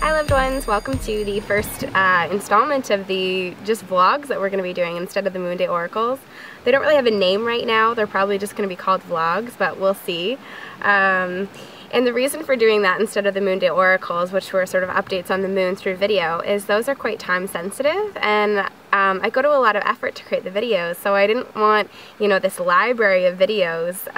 Hi loved ones, welcome to the first installment of the just vlogs that we're going to be doing instead of the Moon Day Oracles. They don't really have a name right now, they're probably just going to be called vlogs, but we'll see. And the reason for doing that instead of the Moon Day Oracles, which were sort of updates on the moon through video, is those are quite time sensitive, and I go to a lot of effort to create the videos, so I didn't want, this library of videos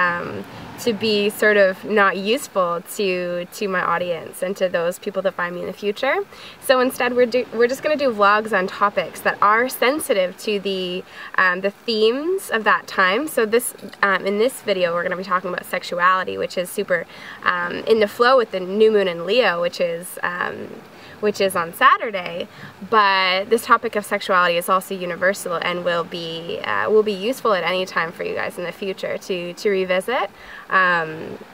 to be sort of not useful to my audience and to those people that find me in the future. So instead we're just going to do vlogs on topics that are sensitive to the themes of that time. So this in this video we're going to be talking about sexuality, which is super in the flow with the new moon in Leo, which is on Saturday, but this topic of sexuality is also universal and will be useful at any time for you guys in the future to revisit,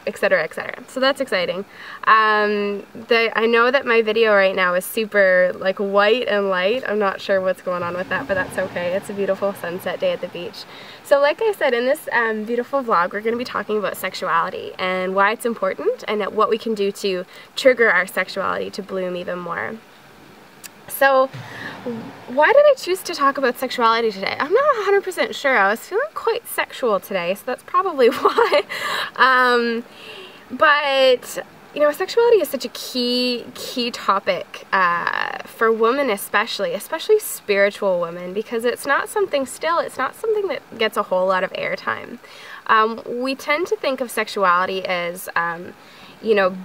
etc., etc. So that's exciting. I know that my video right now is super like white and light. I'm not sure what's going on with that, but that's okay. It's a beautiful sunset day at the beach. So like I said, in this beautiful vlog, we're going to be talking about sexuality and why it's important and what we can do to trigger our sexuality to bloom even more. So why did I choose to talk about sexuality today? I'm not 100% sure. I was feeling quite sexual today, so that's probably why. But sexuality is such a key topic for women especially spiritual women, because it's not something that gets a whole lot of airtime. We tend to think of sexuality as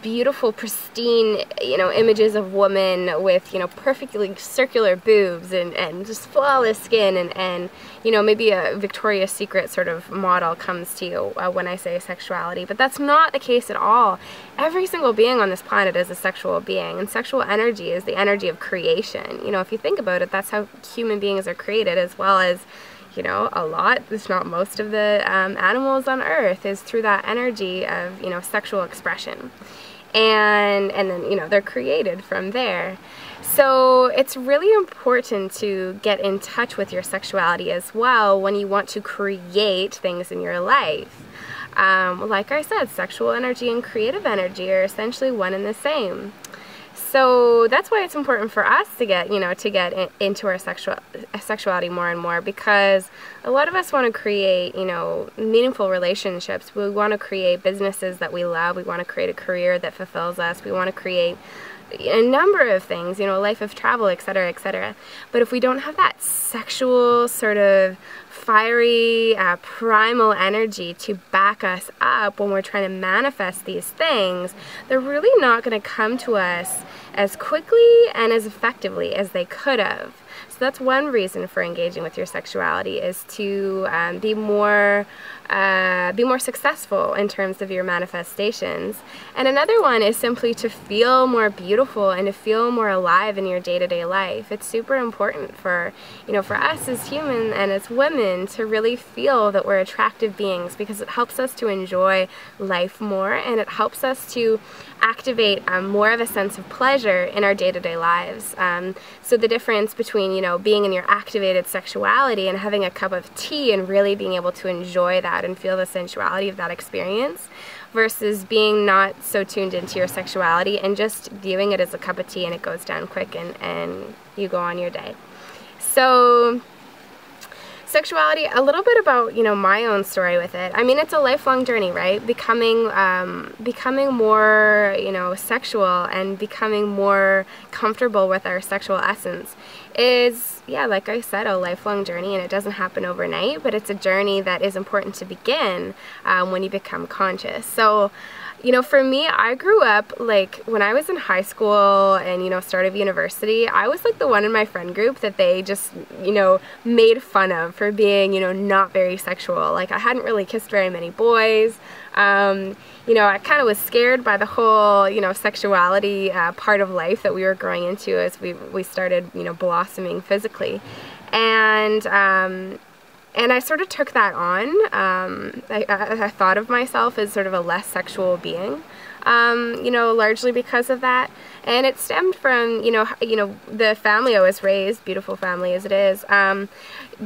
beautiful, pristine, images of women with, perfectly circular boobs and just flawless skin and maybe a Victoria's Secret sort of model comes to you when I say sexuality, but that's not the case at all. Every single being on this planet is a sexual being, and sexual energy is the energy of creation. If you think about it, that's how human beings are created, as well as a lot, if not most of the animals on Earth, is through that energy of, sexual expression. And then, they're created from there. So it's really important to get in touch with your sexuality as well when you want to create things in your life. Like I said, sexual energy and creative energy are essentially one and the same. So that's why it's important for us to get, into our sexuality more and more, because a lot of us want to create, meaningful relationships. We want to create businesses that we love. We want to create a career that fulfills us. We want to create a number of things, life of travel, etc., etc. But if we don't have that sexual sort of fiery, primal energy to back us up when we're trying to manifest these things, they're really not going to come to us as quickly and as effectively as they could have. So that's one reason for engaging with your sexuality, is to be more successful in terms of your manifestations. And another one is simply to feel more beautiful and to feel more alive in your day-to-day life. It's super important for us as humans and as women to really feel that we're attractive beings, because it helps us to enjoy life more, and it helps us to activate more of a sense of pleasure in our day-to-day lives. So the difference between being in your activated sexuality and having a cup of tea and really being able to enjoy that and feel the sensuality of that experience, versus being not so tuned into your sexuality and just viewing it as a cup of tea and it goes down quick and you go on your day. So sexuality, a little bit about my own story with it. I mean, it's a lifelong journey, right? Becoming more sexual and becoming more comfortable with our sexual essence is, yeah, like I said, a lifelong journey, and it doesn't happen overnight, but it's a journey that is important to begin when you become conscious. So for me, I grew up, like, when I was in high school and, start of university, I was, like, the one in my friend group that they just, made fun of for being, not very sexual. Like, I hadn't really kissed very many boys. I kind of was scared by the whole, sexuality part of life that we were growing into as we started, blossoming physically. And And I sort of took that on. I thought of myself as sort of a less sexual being, you know, largely because of that. And it stemmed from, you know, the family I was raised, beautiful family as it is,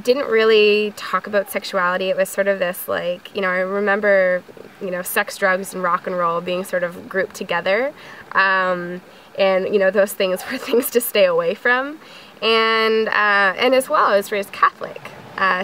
didn't really talk about sexuality. It was sort of this, like, you know, I remember, you know, sex, drugs, and rock and roll being sort of grouped together. And, you know, those things were things to stay away from. And as well, I was raised Catholic.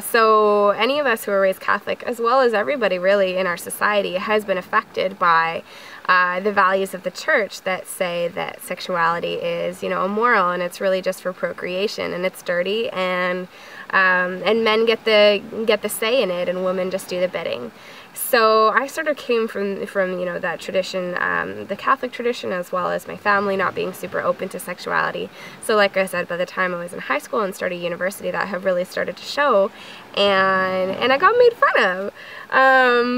So any of us who are raised Catholic, as well as everybody really in our society, has been affected by the values of the church that say that sexuality is, you know, immoral, and it's really just for procreation, and it's dirty, and men get the say in it, and women just do the bidding. So I sort of came from you know, that tradition, the Catholic tradition, as well as my family not being super open to sexuality. So like I said, by the time I was in high school and started university, that have really started to show, and I got made fun of.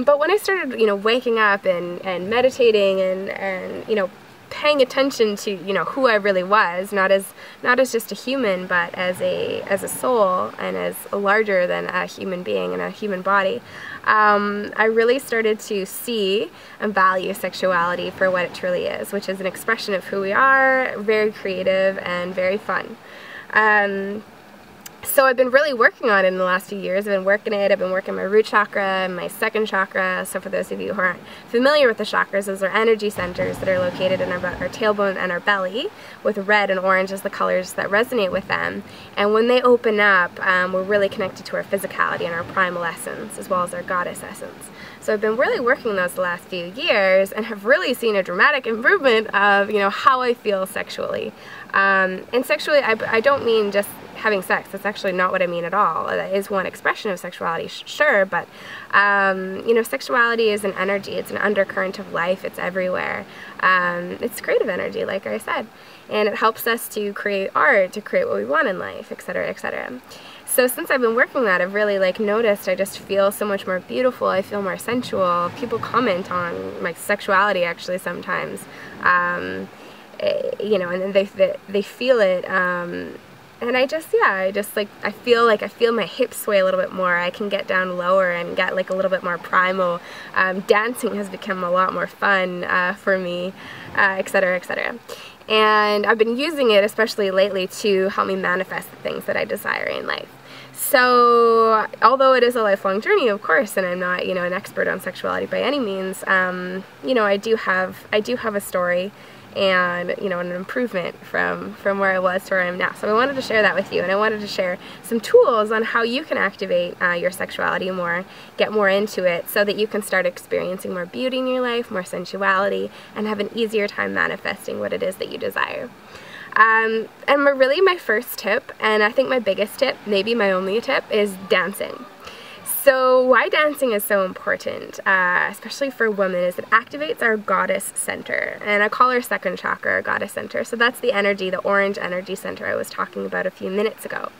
But when I started, you know, waking up and meditating and you know, paying attention to, you know, who I really was, not as just a human, but as a soul, and as larger than a human being and a human body, I really started to see and value sexuality for what it truly is, which is an expression of who we are, very creative and very fun. So I've been really working on it in the last few years. I've been working my root chakra and my second chakra. So for those of you who aren't familiar with the chakras, those are energy centers that are located in our tailbone and our belly, with red and orange as the colors that resonate with them. And when they open up, we're really connected to our physicality and our primal essence, as well as our goddess essence. So I've been really working those the last few years, and have really seen a dramatic improvement of, you know, how I feel sexually. And sexually, I don't mean just having sex. That's actually not what I mean at all. That is one expression of sexuality, sure, but you know, sexuality is an energy. It's an undercurrent of life. It's everywhere. It's creative energy, like I said, and it helps us to create art, to create what we want in life, etc., etc. So since I've been working that, I've really, like, noticed I just feel so much more beautiful. I feel more sensual. People comment on my sexuality actually sometimes, you know, and then they feel it. And I feel my hips sway a little bit more. I can get down lower and get, like, a little bit more primal. Dancing has become a lot more fun for me, etc., etc. And I've been using it, especially lately, to help me manifest the things that I desire in life. So, although it is a lifelong journey, of course, and I'm not, you know, an expert on sexuality by any means, you know, I do have a story, and, you know, an improvement from where I was to where I am now. So I wanted to share that with you, and I wanted to share some tools on how you can activate your sexuality more, get more into it, so that you can start experiencing more beauty in your life, more sensuality, and have an easier time manifesting what it is that you desire. And really my first tip, and I think my biggest tip, maybe my only tip, is dancing. So why dancing is so important, especially for women, is it activates our goddess center. And I call our second chakra our goddess center. So that's the energy, the orange energy center I was talking about a few minutes ago.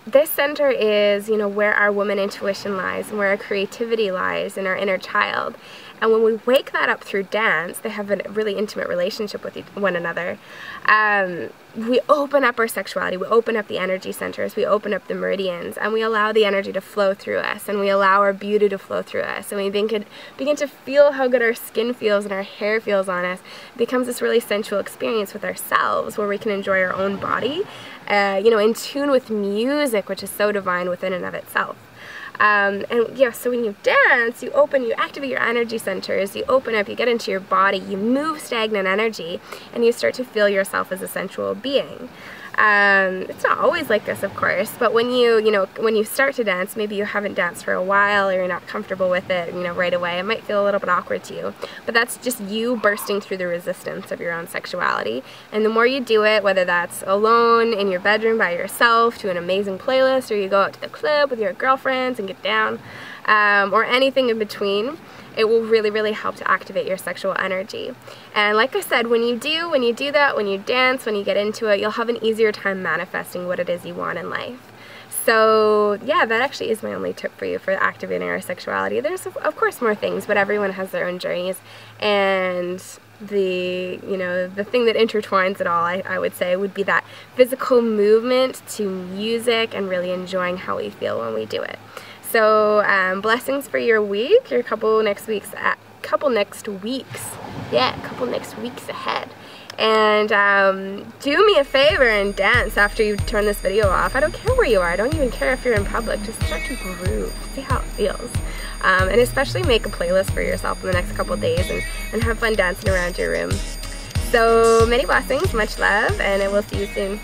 This center is, you know, where our woman intuition lies, and where our creativity lies, and our inner child. And when we wake that up through dance, they have a really intimate relationship with one another. We open up our sexuality, we open up the energy centers, we open up the meridians, and we allow the energy to flow through us, and we allow our beauty to flow through us, and we begin to feel how good our skin feels and our hair feels on us. It becomes this really sensual experience with ourselves, where we can enjoy our own body, you know, in tune with music, which is so divine within and of itself. And yeah, so when you dance, you activate your energy centers, you open up, you get into your body, you move stagnant energy, and you start to feel yourself as a sensual being. It's not always like this, of course, but when you start to dance, maybe you haven't danced for a while, or you're not comfortable with it, you know, right away, it might feel a little bit awkward to you, but that's just you bursting through the resistance of your own sexuality. And the more you do it, whether that's alone in your bedroom by yourself, to an amazing playlist, or you go out to the club with your girlfriends and get down, or anything in between, it will really, really help to activate your sexual energy. And like I said, when you do that, when you dance, when you get into it, you'll have an easier time manifesting what it is you want in life. So yeah, that actually is my only tip for you for activating our sexuality. There's of course more things, but everyone has their own journeys, and the thing that intertwines it all, I would say, would be that physical movement to music and really enjoying how we feel when we do it. So blessings for your week, your couple next weeks ahead. And do me a favor and dance after you turn this video off. I don't care where you are. I don't even care if you're in public. Just start to groove. See how it feels. And especially make a playlist for yourself in the next couple days and have fun dancing around your room. So many blessings, much love, and I will see you soon.